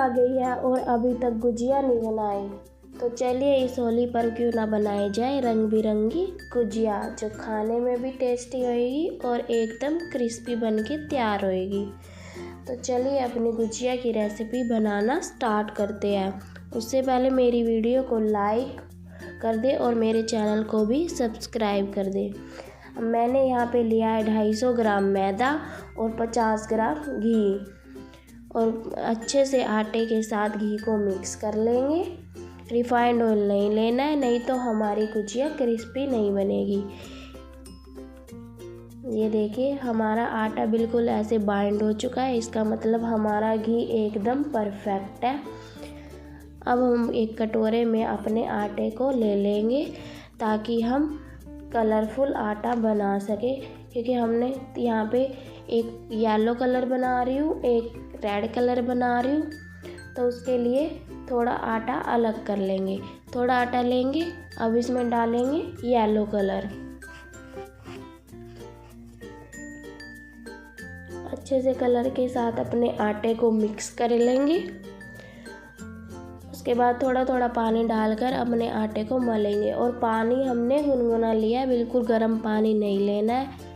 आ गई है और अभी तक गुजिया नहीं बनाई, तो चलिए इस होली पर क्यों ना बनाई जाए रंग बिरंगी गुजिया, जो खाने में भी टेस्टी होएगी और एकदम क्रिस्पी बन के तैयार होएगी। तो चलिए अपनी गुजिया की रेसिपी बनाना स्टार्ट करते हैं। उससे पहले मेरी वीडियो को लाइक कर दे और मेरे चैनल को भी सब्सक्राइब कर दे। मैंने यहाँ पे लिया है 250 ग्राम मैदा और 50 ग्राम घी, और अच्छे से आटे के साथ घी को मिक्स कर लेंगे। रिफाइंड ऑयल नहीं लेना है, नहीं तो हमारी गुजिया क्रिस्पी नहीं बनेगी। ये देखिए हमारा आटा बिल्कुल ऐसे बाइंड हो चुका है, इसका मतलब हमारा घी एकदम परफेक्ट है। अब हम एक कटोरे में अपने आटे को ले लेंगे ताकि हम कलरफुल आटा बना सके, क्योंकि हमने यहाँ पे एक येलो कलर बना रही हूँ, एक रेड कलर बना रही हूँ, तो उसके लिए थोड़ा आटा अलग कर लेंगे। थोड़ा आटा लेंगे, अब इसमें डालेंगे येलो कलर। अच्छे से कलर के साथ अपने आटे को मिक्स कर लेंगे। उसके बाद थोड़ा थोड़ा पानी डालकर अपने आटे को मलेंगे, और पानी हमने गुनगुना लिया है, बिल्कुल गर्म पानी नहीं लेना है,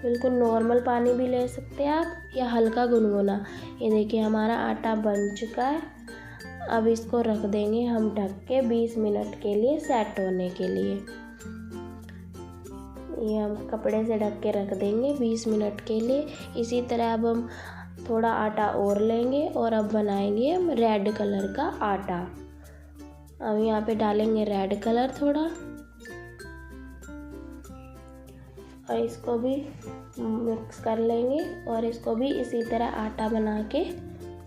बिल्कुल नॉर्मल पानी भी ले सकते हैं आप, या हल्का गुनगुना। ये देखिए हमारा आटा बन चुका है। अब इसको रख देंगे हम ढक के 20 मिनट के लिए सेट होने के लिए। ये हम कपड़े से ढक के रख देंगे 20 मिनट के लिए। इसी तरह अब हम थोड़ा आटा और लेंगे और अब बनाएंगे हम रेड कलर का आटा। अब यहाँ पे डालेंगे रेड कलर थोड़ा, और इसको भी मिक्स कर लेंगे और इसको भी इसी तरह आटा बना के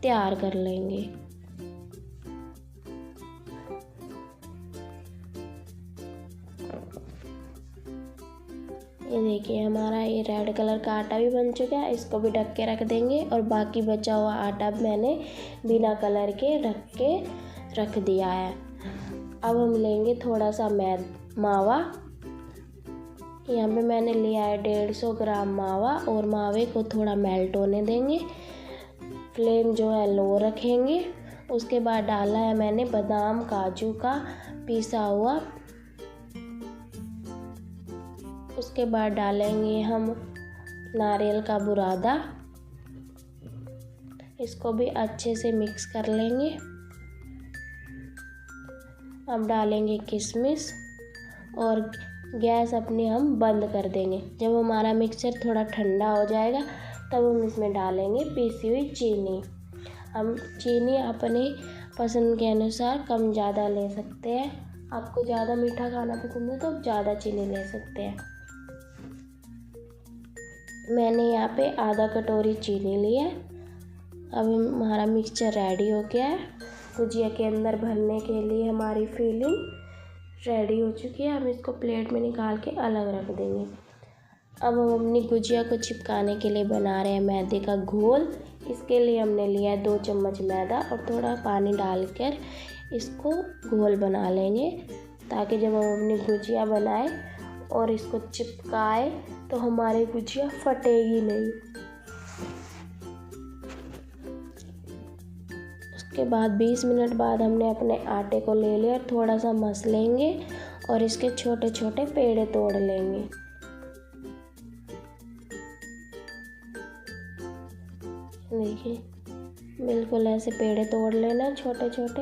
तैयार कर लेंगे। ये देखिए हमारा ये रेड कलर का आटा भी बन चुका है, इसको भी ढक के रख देंगे, और बाकी बचा हुआ आटा मैंने बिना कलर के रख दिया है। अब हम लेंगे थोड़ा सा मावा। यहाँ पे मैंने लिया है 150 ग्राम मावा, और मावे को थोड़ा मेल्ट होने देंगे। फ्लेम जो है लो रखेंगे। उसके बाद डाला है मैंने बादाम काजू का पिसा हुआ। उसके बाद डालेंगे हम नारियल का बुरादा, इसको भी अच्छे से मिक्स कर लेंगे। अब डालेंगे किशमिश, और गैस अपनी हम बंद कर देंगे। जब हमारा मिक्सचर थोड़ा ठंडा हो जाएगा तब हम इसमें डालेंगे पीसी हुई चीनी। हम चीनी अपने पसंद के अनुसार कम ज़्यादा ले सकते हैं। आपको ज़्यादा मीठा खाना पसंद है तो आप ज़्यादा चीनी ले सकते हैं। मैंने यहाँ पे आधा कटोरी चीनी ली है। अब हमारा मिक्सचर रेडी हो गया है। गुजिया के अंदर भरने के लिए हमारी फिलिंग रेडी हो चुकी है। हम इसको प्लेट में निकाल के अलग रख देंगे। अब हम अपनी गुजिया को चिपकाने के लिए बना रहे हैं मैदे का घोल। इसके लिए हमने लिया है 2 चम्मच मैदा और थोड़ा पानी डालकर इसको घोल बना लेंगे, ताकि जब हम अपनी गुजिया बनाए और इसको चिपकाए तो हमारी गुजिया फटेगी नहीं। उसके बाद 20 मिनट बाद हमने अपने आटे को ले लिया और थोड़ा सा मस लेंगे और इसके छोटे छोटे पेड़े तोड़ लेंगे। देखिए बिल्कुल ऐसे पेड़े तोड़ लेना छोटे छोटे,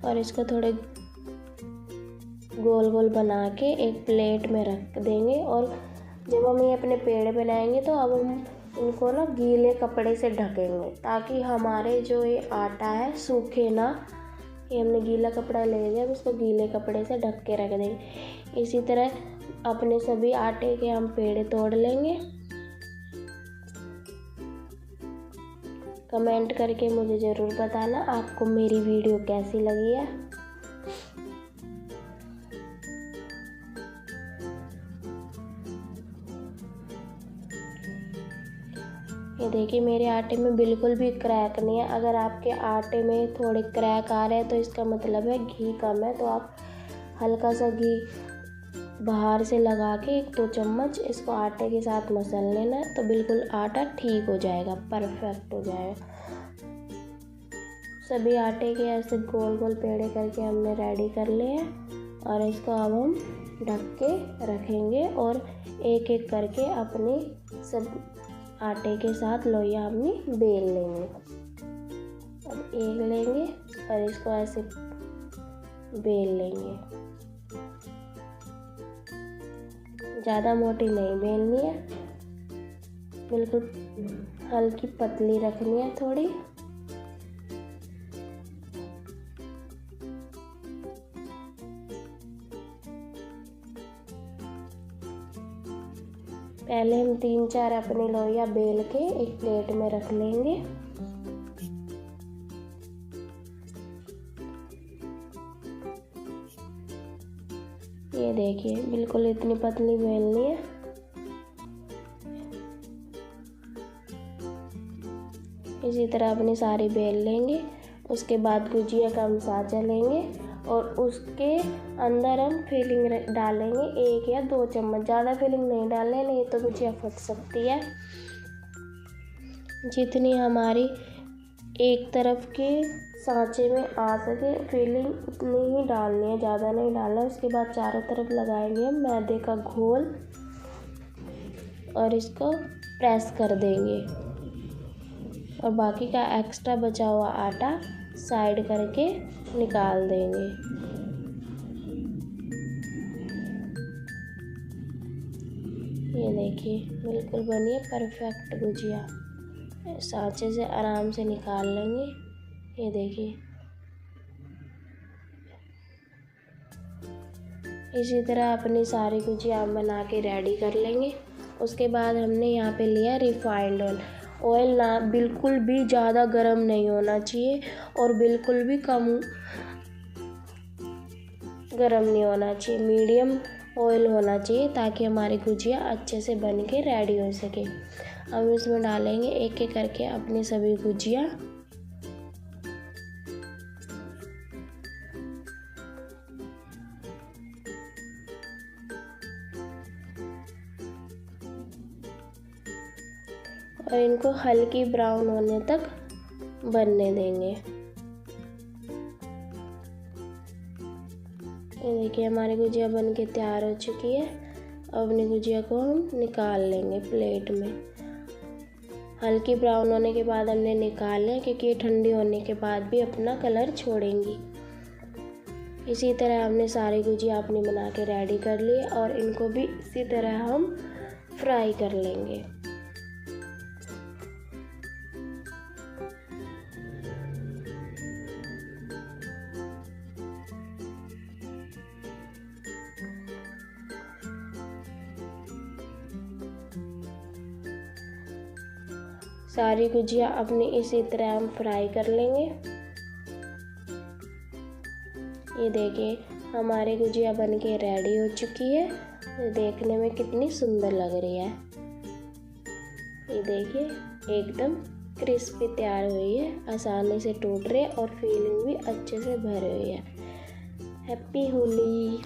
और इसको थोड़े गोल गोल बना के एक प्लेट में रख देंगे। और जब हम ये अपने पेड़े बनाएंगे तो अब हम इनको ना गीले कपड़े से ढकेंगे, ताकि हमारे जो ये आटा है सूखे ना। ये हमने गीला कपड़ा ले लिया, अब इसको गीले कपड़े से ढक के रख देंगे। इसी तरह अपने सभी आटे के हम पेड़े तोड़ लेंगे। कमेंट करके मुझे ज़रूर बताना आपको मेरी वीडियो कैसी लगी है। ये देखिए मेरे आटे में बिल्कुल भी क्रैक नहीं है। अगर आपके आटे में थोड़े क्रैक आ रहे हैं तो इसका मतलब है घी कम है। तो आप हल्का सा घी बाहर से लगा के 1-2 चम्मच इसको आटे के साथ मसल लेना है, तो बिल्कुल आटा ठीक हो जाएगा, परफेक्ट हो जाएगा। सभी आटे के ऐसे गोल गोल पेड़े करके हमने रेडी कर लिए हैं और इसको अब हम ढक के रखेंगे और एक एक करके अपने सब आटे के साथ लोइयाँ अपनी बेल लेंगे। अब एक लेंगे और इसको ऐसे बेल लेंगे। ज़्यादा मोटी नहीं बेलनी है, बिल्कुल हल्की पतली रखनी है थोड़ी। पहले हम 3-4 अपनी लोइयाँ बेल के एक प्लेट में रख लेंगे। ये देखिए बिल्कुल इतनी पतली बेलनी है। इसी तरह अपनी सारी बेल लेंगे। उसके बाद गुजिया का हम साँचा लेंगे और उसके अंदर हम फिलिंग डालेंगे 1 या 2 चम्मच। ज़्यादा फिलिंग नहीं डालनी, नहीं तो गुजिया फट सकती है। जितनी हमारी एक तरफ के सांचे में आ सके फिलिंग उतनी ही डालनी है, ज़्यादा नहीं डालना। उसके बाद चारों तरफ लगाएंगे हम मैदे का घोल और इसको प्रेस कर देंगे और बाकी का एक्स्ट्रा बचा हुआ आटा साइड करके निकाल देंगे। ये देखिए बिल्कुल बनी है परफेक्ट गुजिया। सांचे से आराम से निकाल लेंगे। ये देखिए इसी तरह अपनी सारी गुजिया हम बना के रेडी कर लेंगे। उसके बाद हमने यहाँ पे लिया रिफाइंड ऑयल। ऑयल ना बिल्कुल भी ज़्यादा गर्म नहीं होना चाहिए और बिल्कुल भी कम गर्म नहीं होना चाहिए, मीडियम ऑयल होना चाहिए ताकि हमारी गुजिया अच्छे से बन के रेडी हो सके। हम इसमें डालेंगे एक एक करके अपनी सभी गुजिया। और इनको हल्की ब्राउन होने तक बनने देंगे। ये देखिए हमारी गुजिया बन के तैयार हो चुकी है। अब अपनी गुजिया को हम निकाल लेंगे प्लेट में। हल्की ब्राउन होने के बाद हमने निकाल लिया क्योंकि ये ठंडी होने के बाद भी अपना कलर छोड़ेंगी। इसी तरह हमने सारी गुजिया अपनी बना के रेडी कर ली और इनको भी इसी तरह हम फ्राई कर लेंगे। सारी गुजिया अपनी इसी तरह हम फ्राई कर लेंगे। ये देखिए हमारी गुजिया बन के रेडी हो चुकी है। देखने में कितनी सुंदर लग रही है। ये देखिए एकदम क्रिस्पी तैयार हुई है, आसानी से टूट रही है और फीलिंग भी अच्छे से भरी हुई है। हैप्पी होली।